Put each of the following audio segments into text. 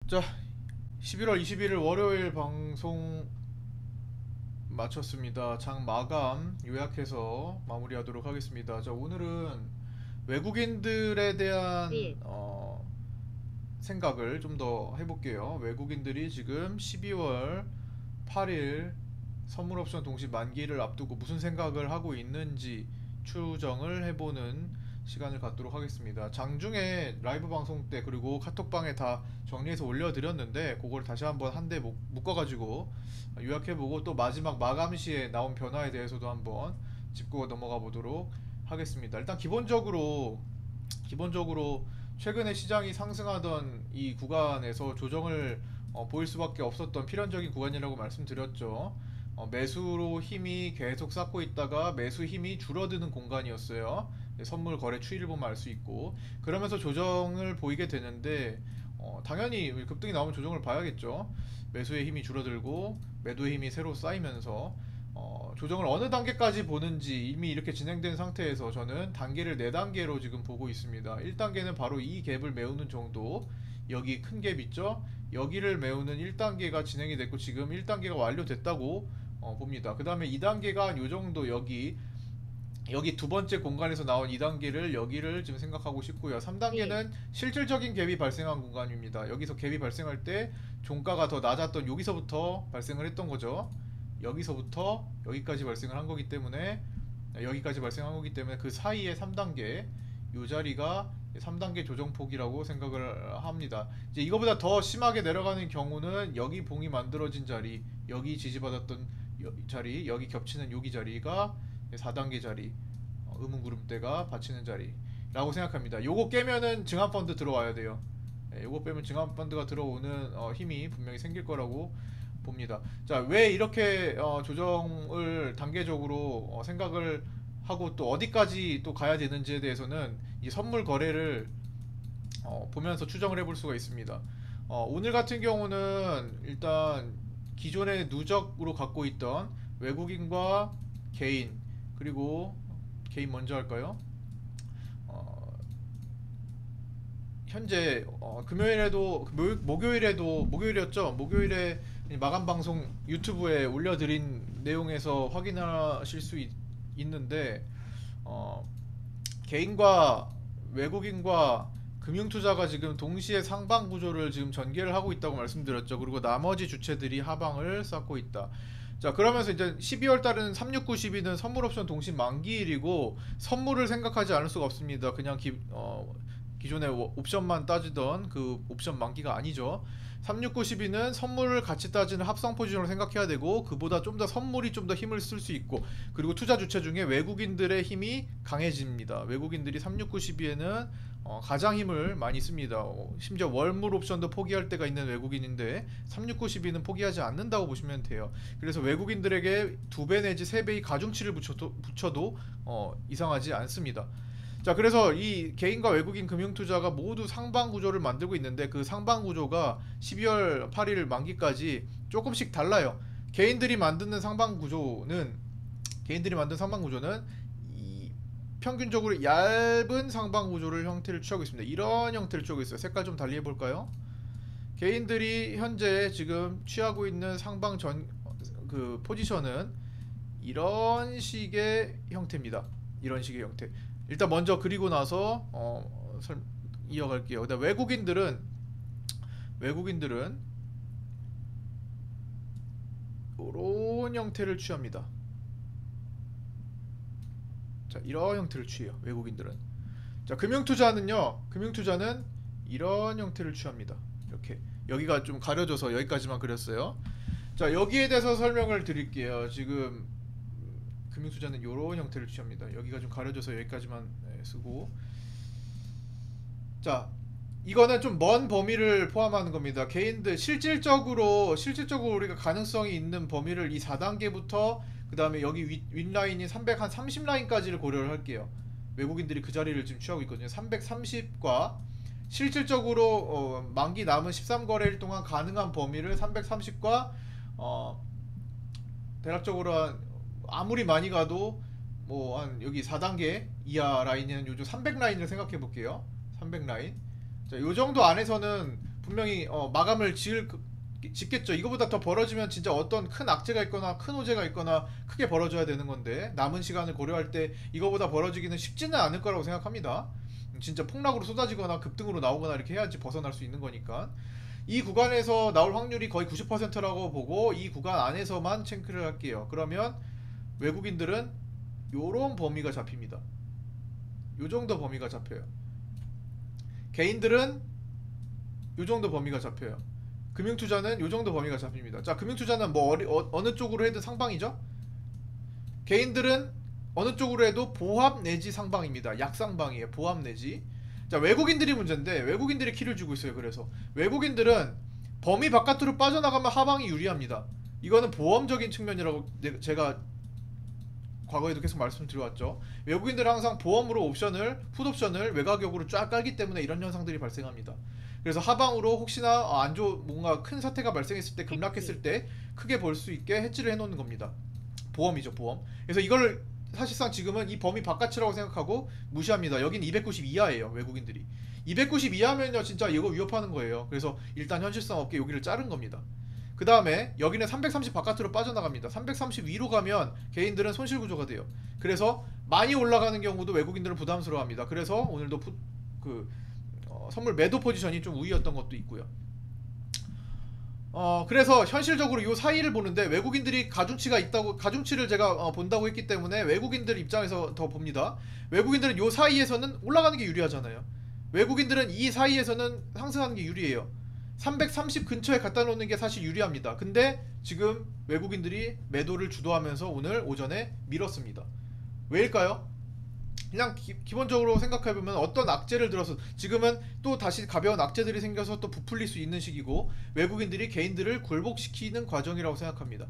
자, 11월 21일 월요일 방송 마쳤습니다. 장 마감 요약해서 마무리하도록 하겠습니다. 자, 오늘은 외국인들에 대한 예, 생각을 좀 더 해볼게요. 외국인들이 지금 12월 8일 선물 옵션 동시 만기를 앞두고 무슨 생각을 하고 있는지 추정을 해보는 시간을 갖도록 하겠습니다. 장중에 라이브 방송 때 그리고 카톡방에 다 정리해서 올려드렸는데 그걸 다시 한번 한 대 묶어가지고 요약해보고 또 마지막 마감 시에 나온 변화에 대해서도 한번 짚고 넘어가 보도록 하겠습니다. 일단 기본적으로 최근에 시장이 상승하던 이 구간에서 조정을 보일 수밖에 없었던 필연적인 구간이라고 말씀드렸죠. 매수로 힘이 계속 쌓고 있다가 매수 힘이 줄어드는 공간이었어요. 선물 거래 추이를 보면 알 수 있고 그러면서 조정을 보이게 되는데 당연히 급등이 나오면 조정을 봐야겠죠. 매수의 힘이 줄어들고 매도의 힘이 새로 쌓이면서 조정을 어느 단계까지 보는지 이미 이렇게 진행된 상태에서 저는 단계를 4단계로 지금 보고 있습니다. 1단계는 바로 이 갭을 메우는 정도, 여기 큰 갭 있죠? 여기를 메우는 1단계가 진행이 됐고 지금 1단계가 완료됐다고 봅니다. 그 다음에 2단계가 요 정도 여기 두 번째 공간에서 나온 2단계를 여기를 지금 생각하고 싶고요. 예, 3단계는 실질적인 갭이 발생한 공간입니다. 여기서 갭이 발생할 때 종가가 더 낮았던 여기서부터 발생을 했던 거죠. 여기서부터 여기까지 발생을 한 거기 때문에 여기까지 발생한 거기 때문에 그 사이에 3단계 이 자리가 3단계 조정폭이라고 생각을 합니다. 이제 이거보다 더 심하게 내려가는 경우는 여기 봉이 만들어진 자리, 여기 지지받았던 자리, 여기 겹치는 여기 자리가 4단계 자리, 의문구름대가 받치는 자리라고 생각합니다. 요거 깨면은 증한펀드 들어와야 돼요. 요거 빼면 증한펀드가 들어오는 힘이 분명히 생길 거라고 봅니다. 자, 왜 이렇게 조정을 단계적으로 생각을 하고 또 어디까지 또 가야 되는지에 대해서는 이 선물 거래를 보면서 추정을 해볼 수가 있습니다. 오늘 같은 경우는 일단 기존의 누적으로 갖고 있던 외국인과 개인 그리고 개인 먼저 할까요? 어, 현재 금요일에도 목요일이었죠? 목요일에 마감 방송 유튜브에 올려드린 내용에서 확인하실 수 있는데 어, 개인과 외국인과 금융투자가 지금 동시에 상방 구조를 지금 전개를 하고 있다고 말씀드렸죠. 그리고 나머지 주체들이 하방을 쌓고 있다. 자, 그러면서 이제 12월 달은 36912는 선물 옵션 동시 만기일이고 선물을 생각하지 않을 수가 없습니다. 그냥 기존의 옵션만 따지던 그 옵션 만기가 아니죠. 36912는 선물을 같이 따지는 합성 포지션으로 생각해야 되고 그보다 좀 더 선물이 좀 더 힘을 쓸 수 있고 그리고 투자 주체 중에 외국인들의 힘이 강해집니다. 외국인들이 36912에는 가장 힘을 많이 씁니다. 심지어 월물 옵션도 포기할 때가 있는 외국인인데 36912는 포기하지 않는다고 보시면 돼요. 그래서 외국인들에게 2배 내지 3배의 가중치를 붙여도 이상하지 않습니다. 자, 그래서 이 개인과 외국인 금융투자가 모두 상방 구조를 만들고 있는데 그 상방 구조가 12월 8일 만기까지 조금씩 달라요. 개인들이 만든 상방 구조는 이 평균적으로 얇은 상방 구조를 형태를 취하고 있습니다. 이런 형태를 취하고 있어요. 색깔 좀 달리 해볼까요? 개인들이 현재 지금 취하고 있는 상방 그 포지션은 이런 식의 형태입니다. 이런 식의 형태. 일단 먼저 그리고 나서 이어갈게요. 그다음 외국인들은 이런 형태를 취합니다. 자, 이런 형태를 취해요. 외국인들은. 자, 금융투자는 이런 형태를 취합니다. 이렇게 여기가 좀 가려져서 여기까지만 그렸어요. 자, 여기에 대해서 설명을 드릴게요. 지금 금융투자는 이런 형태를 취합니다. 여기가 좀 가려져서 여기까지만 쓰고 자, 이거는 좀 먼 범위를 포함하는 겁니다. 개인들 실질적으로 우리가 가능성이 있는 범위를 이 4단계부터 그 다음에 여기 윗라인인 330라인까지를 고려를 할게요. 외국인들이 그 자리를 지금 취하고 있거든요. 330과 실질적으로 만기 남은 13거래일 동안 가능한 범위를 330과 대략적으로 아무리 많이 가도 뭐 한 여기 4단계 이하 라인은 요즘 300라인을 생각해 볼게요. 300라인. 자, 요 정도 안에서는 분명히 마감을 짓겠죠. 이거보다 더 벌어지면 진짜 어떤 큰 악재가 있거나 큰 호재가 있거나 크게 벌어져야 되는 건데, 남은 시간을 고려할 때 이거보다 벌어지기는 쉽지는 않을 거라고 생각합니다. 진짜 폭락으로 쏟아지거나 급등으로 나오거나 이렇게 해야지 벗어날 수 있는 거니까. 이 구간에서 나올 확률이 거의 90%라고 보고 이 구간 안에서만 체크를 할게요. 그러면 외국인들은 요런 범위가 잡힙니다. 요 정도 범위가 잡혀요. 개인들은 요 정도 범위가 잡혀요. 금융투자는 요 정도 범위가 잡힙니다. 자, 금융투자는 뭐 어느 쪽으로 해도 상방이죠. 개인들은 어느 쪽으로 해도 보합 내지 상방입니다. 약상방이에요. 보합 내지. 자, 외국인들이 문제인데 외국인들이 키를 주고 있어요. 그래서 외국인들은 범위 바깥으로 빠져나가면 하방이 유리합니다. 이거는 보험적인 측면이라고 제가 과거에도 계속 말씀드려왔죠. 외국인들은 항상 보험으로 옵션을, 풋옵션을 외곽역으로 쫙 깔기 때문에 이런 현상들이 발생합니다. 그래서 하방으로 혹시나 뭔가 큰 사태가 발생했을 때, 급락했을 때 크게 벌 수 있게 해지를 해놓는 겁니다. 보험이죠, 보험. 그래서 이걸 사실상 지금은 이 범위 바깥이라고 생각하고 무시합니다. 여긴 290 이하예요, 외국인들이. 290 이하면요 진짜 이거 위협하는 거예요. 그래서 일단 현실성 없게 여기를 자른 겁니다. 그 다음에 여기는 330 바깥으로 빠져나갑니다. 330 위로 가면 개인들은 손실 구조가 돼요. 그래서 많이 올라가는 경우도 외국인들은 부담스러워합니다. 그래서 오늘도 선물 매도 포지션이 좀 우위였던 것도 있고요. 그래서 현실적으로 이 사이를 보는데 외국인들이 가중치를 제가 본다고 했기 때문에 외국인들 입장에서 더 봅니다. 외국인들은 이 사이에서는 올라가는 게 유리하잖아요. 외국인들은 이 사이에서는 상승하는 게 유리해요. 330 근처에 갖다 놓는 게 사실 유리합니다. 근데 지금 외국인들이 매도를 주도하면서 오늘 오전에 밀었습니다. 왜일까요? 그냥 기본적으로 생각해보면 어떤 악재를 들어서 지금은 또 다시 가벼운 악재들이 생겨서 또 부풀릴 수 있는 시기고, 외국인들이 개인들을 굴복시키는 과정이라고 생각합니다.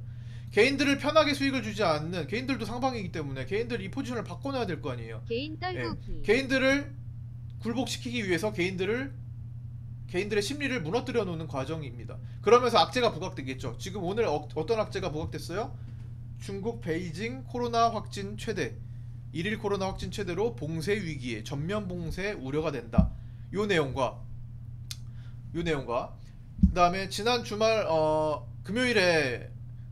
개인들을 편하게 수익을 주지 않는, 개인들도 상방이기 때문에 개인들 이 포지션을 바꿔놔야 될 거 아니에요. 개인 떨구기. 예, 개인들을 굴복시키기 위해서 개인들의 심리를 무너뜨려 놓는 과정입니다. 그러면서 악재가 부각되겠죠. 지금 오늘 어떤 악재가 부각됐어요? 중국 베이징 코로나 확진 최대, 1일 코로나 확진 최대로 봉쇄 위기에 전면 봉쇄 우려가 된다. 요 내용과 그 다음에 지난 주말 금요일에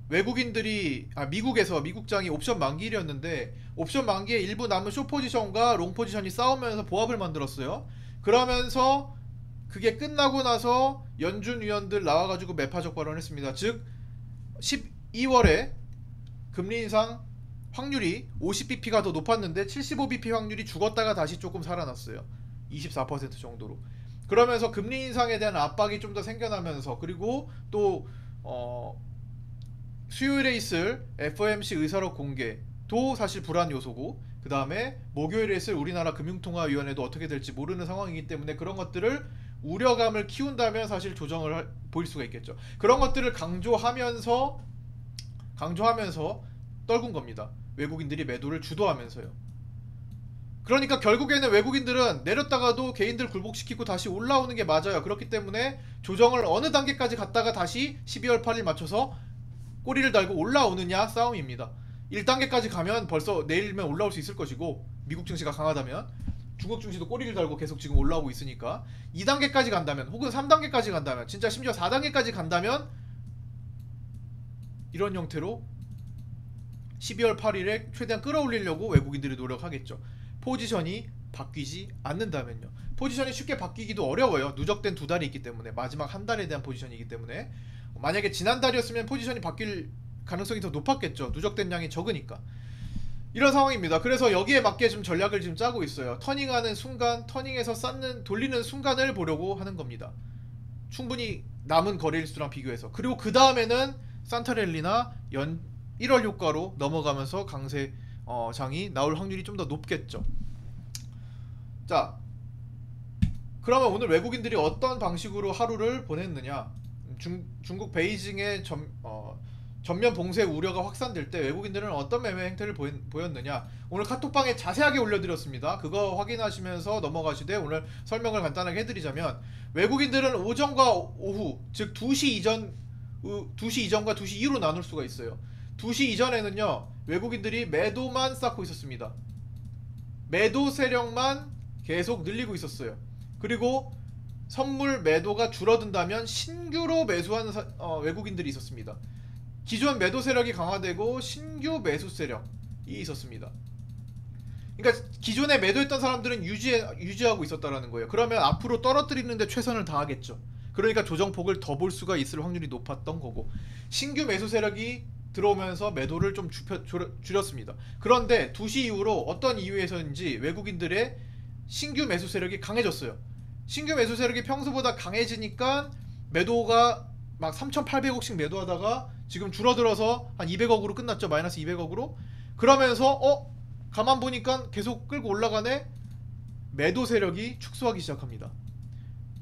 외국인들이 미국장이 옵션 만기일이었는데 옵션 만기에 일부 남은 숏 포지션과 롱 포지션이 싸우면서 보합을 만들었어요. 그러면서 그게 끝나고 나서 연준 위원들 나와가지고 매파적 발언을 했습니다. 즉 12월에 금리 인상 확률이 50bp가 더 높았는데 75bp 확률이 죽었다가 다시 조금 살아났어요. 24% 정도로. 그러면서 금리 인상에 대한 압박이 좀 더 생겨나면서, 그리고 또 수요일에 있을 FOMC 의사록 공개도 사실 불안 요소고, 그 다음에 목요일에 있을 우리나라 금융통화위원회도 어떻게 될지 모르는 상황이기 때문에 그런 것들을 우려감을 키운다면 사실 조정을 보일 수가 있겠죠. 그런 것들을 강조하면서 떨군 겁니다. 외국인들이 매도를 주도하면서요. 그러니까 결국에는 외국인들은 내렸다가도 개인들 굴복시키고 다시 올라오는 게 맞아요. 그렇기 때문에 조정을 어느 단계까지 갔다가 다시 12월 8일 맞춰서 꼬리를 달고 올라오느냐 싸움입니다. 1단계까지 가면 벌써 내일이면 올라올 수 있을 것이고, 미국 증시가 강하다면 중국 증시도 꼬리를 달고 계속 지금 올라오고 있으니까 2단계까지 간다면, 혹은 3단계까지 간다면, 진짜 심지어 4단계까지 간다면 이런 형태로 12월 8일에 최대한 끌어올리려고 외국인들이 노력하겠죠. 포지션이 바뀌지 않는다면요. 포지션이 쉽게 바뀌기도 어려워요. 누적된 2달이 있기 때문에, 마지막 한 달에 대한 포지션이기 때문에. 만약에 지난달이었으면 포지션이 바뀔 가능성이 더 높았겠죠. 누적된 양이 적으니까. 이런 상황입니다. 그래서 여기에 맞게 좀 전략을 지금 짜고 있어요. 터닝하는 순간, 터닝에서 돌리는 순간을 보려고 하는 겁니다. 충분히 남은 거래일수랑 비교해서. 그리고 그 다음에는 산타랠리나 1월 효과로 넘어가면서 강세 장이 나올 확률이 좀 더 높겠죠. 자, 그러면 오늘 외국인들이 어떤 방식으로 하루를 보냈느냐. 중국 베이징의 전면 봉쇄 우려가 확산될 때 외국인들은 어떤 매매 행태를 보였느냐. 오늘 카톡방에 자세하게 올려드렸습니다. 그거 확인하시면서 넘어가시되, 오늘 설명을 간단하게 해드리자면, 외국인들은 오전과 오후, 즉 2시 이전과 2시 이후로 나눌 수가 있어요. 2시 이전에는요 외국인들이 매도만 쌓고 있었습니다. 매도 세력만 계속 늘리고 있었어요. 그리고 선물 매도가 줄어든다면 신규로 매수하는 외국인들이 있었습니다. 기존 매도 세력이 강화되고 신규 매수 세력이 있었습니다. 그러니까 기존에 매도했던 사람들은 유지하고 있었다라는 거예요. 그러면 앞으로 떨어뜨리는데 최선을 다하겠죠. 그러니까 조정폭을 더 볼 수가 있을 확률이 높았던 거고, 신규 매수 세력이 들어오면서 매도를 좀 줄였습니다. 그런데 2시 이후로 어떤 이유에서인지 외국인들의 신규 매수 세력이 강해졌어요. 신규 매수 세력이 평소보다 강해지니까 매도가 막 3,800억씩 매도하다가 지금 줄어들어서 한 200억으로 끝났죠. 마이너스 200억으로. 그러면서 가만 보니까 계속 끌고 올라가네. 매도 세력이 축소하기 시작합니다.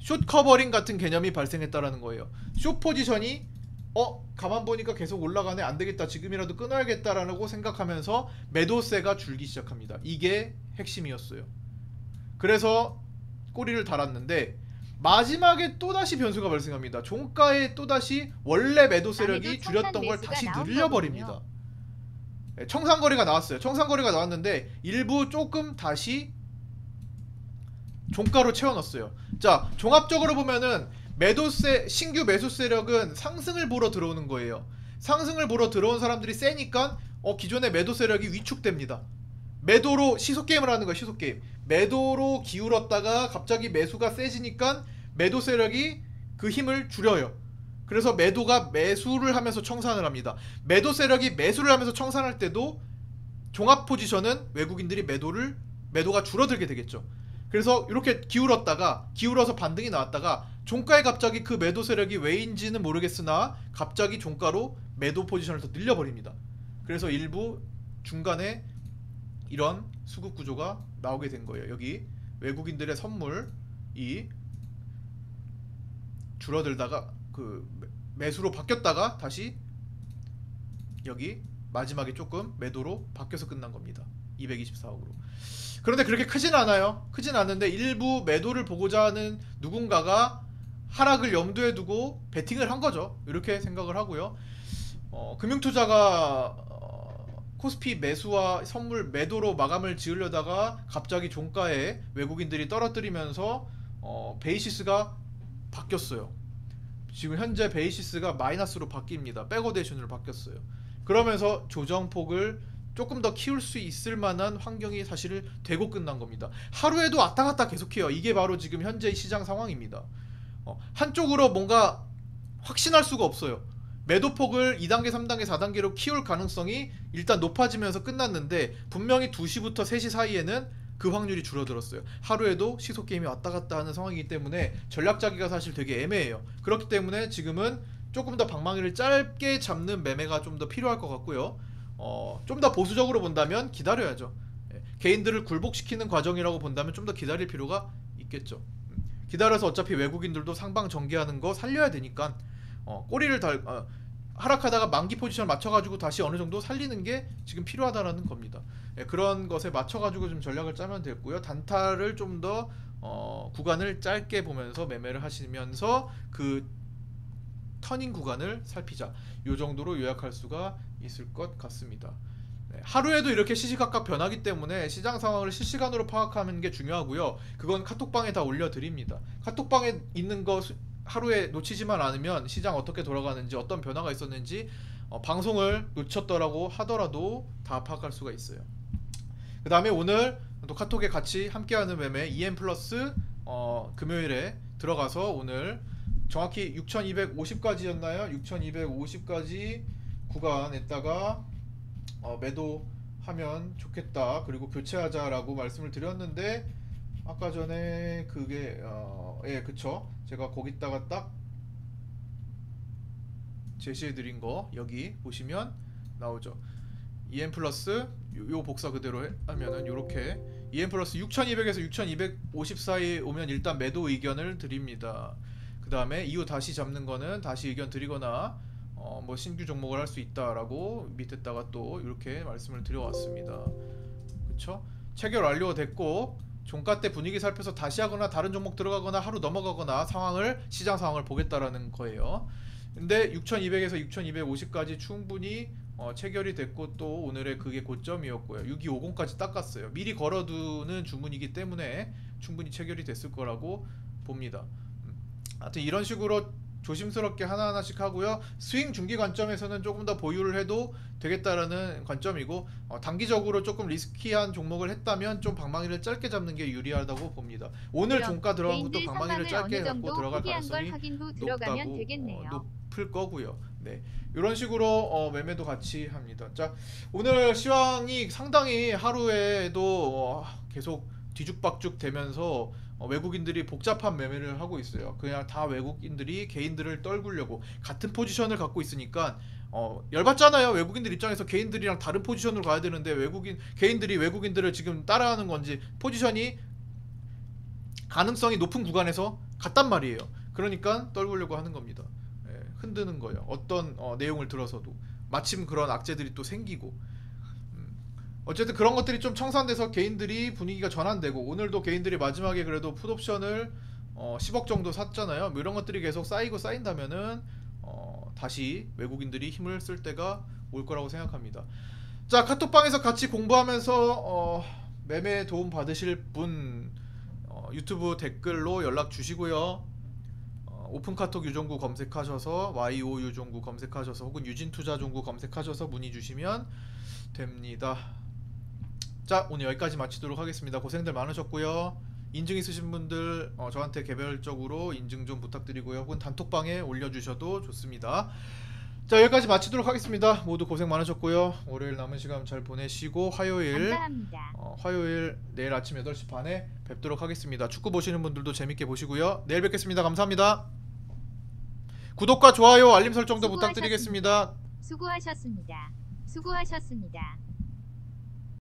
숏 커버링 같은 개념이 발생했다라는 거예요. 숏 포지션이 가만 보니까 계속 올라가네, 안되겠다, 지금이라도 끊어야겠다라고 생각하면서 매도세가 줄기 시작합니다. 이게 핵심이었어요. 그래서 꼬리를 달았는데 마지막에 또다시 변수가 발생합니다. 종가에 또다시 원래 매도 세력이 줄였던 걸 다시 늘려버립니다. 청산거래가 나왔어요. 청산거래가 나왔는데 일부 조금 다시 종가로 채워넣었어요. 자, 종합적으로 보면은 신규 매수 세력은 상승을 보러 들어오는 거예요. 상승을 보러 들어온 사람들이 세니까 기존의 매도 세력이 위축됩니다. 매도로 시소게임을 하는 거예요. 시소게임. 매도로 기울었다가 갑자기 매수가 세지니까 매도 세력이 그 힘을 줄여요. 그래서 매도가 매수를 하면서 청산을 합니다. 매도 세력이 매수를 하면서 청산할 때도 종합 포지션은 외국인들이 매도가 줄어들게 되겠죠. 그래서 이렇게 기울어서 반등이 나왔다가 종가에 갑자기 그 매도 세력이 왜인지는 모르겠으나 갑자기 종가로 매도 포지션을 더 늘려버립니다. 그래서 일부 중간에 이런 수급 구조가 나오게 된 거예요. 여기 외국인들의 선물이 줄어들다가 그 매수로 바뀌었다가 다시 여기 마지막에 조금 매도로 바뀌어서 끝난 겁니다. 224억으로. 그런데 그렇게 크진 않아요. 크진 않는데 일부 매도를 보고자 하는 누군가가 하락을 염두에 두고 베팅을 한 거죠. 이렇게 생각을 하고요. 금융투자가 코스피 매수와 선물 매도로 마감을 지으려다가 갑자기 종가에 외국인들이 떨어뜨리면서 베이시스가 바뀌었어요. 지금 현재 베이시스가 마이너스로 바뀝니다. 백오데이션으로 바뀌었어요. 그러면서 조정폭을 조금 더 키울 수 있을 만한 환경이 사실 되고 끝난 겁니다. 하루에도 왔다 갔다 계속해요. 이게 바로 지금 현재 시장 상황입니다. 한쪽으로 뭔가 확신할 수가 없어요. 매도폭을 2단계, 3단계, 4단계로 키울 가능성이 일단 높아지면서 끝났는데 분명히 2시부터 3시 사이에는 그 확률이 줄어들었어요. 하루에도 시소게임이 왔다 갔다 하는 상황이기 때문에 전략 짜기가 사실 되게 애매해요. 그렇기 때문에 지금은 조금 더 방망이를 짧게 잡는 매매가 좀 더 필요할 것 같고요. 좀 더 보수적으로 본다면 기다려야죠. 개인들을 굴복시키는 과정이라고 본다면 좀 더 기다릴 필요가 있겠죠. 기다려서 어차피 외국인들도 상방 전개하는 거 살려야 되니까 꼬리를 하락하다가 만기 포지션을 맞춰가지고 다시 어느 정도 살리는 게 지금 필요하다라는 겁니다. 그런 것에 맞춰가지고 좀 전략을 짜면 되고요. 단타를 좀 더 구간을 짧게 보면서 매매를 하시면서 그 터닝 구간을 살피자. 이 정도로 요약할 수가 있을 것 같습니다. 하루에도 이렇게 시시각각 변하기 때문에 시장 상황을 실시간으로 파악하는 게 중요하고요. 그건 카톡방에 다 올려드립니다. 카톡방에 있는 거 하루에 놓치지만 않으면 시장 어떻게 돌아가는지 어떤 변화가 있었는지 방송을 놓쳤더라고 하더라도 다 파악할 수가 있어요. 그 다음에 오늘 또 카톡에 같이 함께하는 매매 EM 플러스 금요일에 들어가서 오늘 정확히 6250까지였나요? 6250까지 구간에다가 매도하면 좋겠다, 그리고 교체하자라고 말씀을 드렸는데 아까 전에 그게 예, 그쵸, 제가 거기다가 딱 제시해드린 거 여기 보시면 나오죠. EM 플러스 요 복사 그대로 하면은 요렇게 EM 플러스 6200에서 6250 사이에 오면 일단 매도 의견을 드립니다. 그 다음에 이후 다시 잡는 거는 다시 의견 드리거나 뭐 신규 종목을 할 수 있다라고 밑에다가 또 이렇게 말씀을 드려왔습니다. 그쵸? 체결 완료가 됐고 종가 때 분위기 살펴서 다시 하거나 다른 종목 들어가거나 하루 넘어가거나 시장 상황을 보겠다라는 거예요. 근데 6200에서 6250까지 충분히 체결이 됐고 또 오늘의 그게 고점이었고요. 6250까지 닦았어요. 미리 걸어두는 주문이기 때문에 충분히 체결이 됐을 거라고 봅니다. 하여튼 이런 식으로 조심스럽게 하나하나씩 하고요. 스윙 중기 관점에서는 조금 더 보유를 해도 되겠다라는 관점이고, 단기적으로 조금 리스키한 종목을 했다면 좀 방망이를 짧게 잡는 게 유리하다고 봅니다. 오늘 그럼 종가 들어간 것도 개인들 방망이를 상담을 짧게 어느 갖고 정도 들어갈 포기한 걸 가능성이 확인 후 들어가면 높다고 되겠네요. 높을 거고요. 네, 이런 식으로 매매도 같이 합니다. 자, 오늘 시황이 상당히 하루에도 계속 뒤죽박죽 되면서 외국인들이 복잡한 매매를 하고 있어요. 그냥 다 외국인들이 개인들을 떨구려고 같은 포지션을 갖고 있으니까 열받잖아요. 외국인들 입장에서 개인들이랑 다른 포지션으로 가야 되는데 개인들이 외국인들을 지금 따라하는 건지 포지션이 가능성이 높은 구간에서 갔단 말이에요. 그러니까 떨구려고 하는 겁니다. 예, 흔드는 거예요. 어떤 내용을 들어서도 마침 그런 악재들이 또 생기고. 어쨌든 그런 것들이 좀 청산돼서 개인들이 분위기가 전환되고, 오늘도 개인들이 마지막에 그래도 풋옵션을 10억 정도 샀잖아요. 뭐 이런 것들이 계속 쌓이고 쌓인다면은 다시 외국인들이 힘을 쓸 때가 올 거라고 생각합니다. 자, 카톡방에서 같이 공부하면서 매매 도움 받으실 분 유튜브 댓글로 연락 주시고요. 오픈카톡 유종구 검색하셔서 YO 유종구 검색하셔서 혹은 유진투자종구 검색하셔서 문의 주시면 됩니다. 자, 오늘 여기까지 마치도록 하겠습니다. 고생들 많으셨고요. 인증 있으신 분들 저한테 개별적으로 인증 좀 부탁드리고요. 혹은 단톡방에 올려주셔도 좋습니다. 자, 여기까지 마치도록 하겠습니다. 모두 고생 많으셨고요. 월요일 남은 시간 잘 보내시고 감사합니다. 화요일 내일 아침 8시 반에 뵙도록 하겠습니다. 축구 보시는 분들도 재밌게 보시고요. 내일 뵙겠습니다. 감사합니다. 구독과 좋아요, 알림 설정도 부탁드리겠습니다. 수고하셨습니다. 수고하셨습니다.